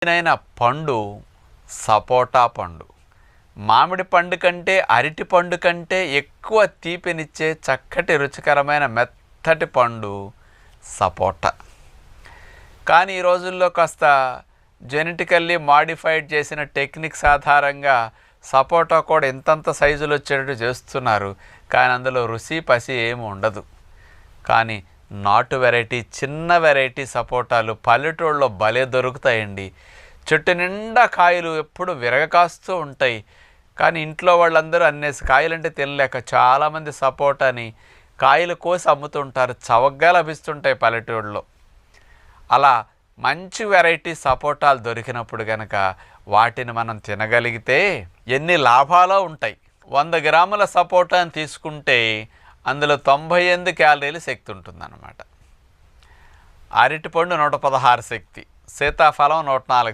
అయిన పండు సపోటా పండు. మామిడి పండు కంటే అరటి పండు కంటే ఎక్కువ తీపినిచ్చే చక్కటి రుచికరమైన మెత్తటి పండు సపోటా. కానీ ఈ రోజుల్లో కాస్త జెనెటికల్లీ మాడిఫైడ్ చేసిన టెక్నిక్స్ ఆధారంగా సపోటా కూడా ఇంతంత సైజులు వచ్చేటట్టు చేస్తున్నారు. కానీ అందులో రుచి పసి ఏమి ఉండదు. కానీ నాటు వెరైటీ, చిన్న వెరైటీ సపోటాలు పల్లెటూళ్ళలో భలే దొరుకుతాయండి. చెట్టు నిండా కాయలు ఎప్పుడు విరగకాస్తూ ఉంటాయి. కానీ ఇంట్లో వాళ్ళందరూ అన్నేసి కాయలంటే తినలేక చాలామంది సపోటాని కాయలు కోసి అమ్ముతుంటారు. చవగ్గా లభిస్తుంటాయి పల్లెటూళ్ళలో. అలా మంచి వెరైటీ సపోటాలు దొరికినప్పుడు కనుక వాటిని మనం తినగలిగితే ఎన్ని లాభాలు ఉంటాయి. 100 గ్రాముల సపోటాని తీసుకుంటే అందులో 98 క్యాలరీలు శక్తి ఉంటుందన్నమాట. అరటిపండు 116 శక్తి, సీతాఫలం 104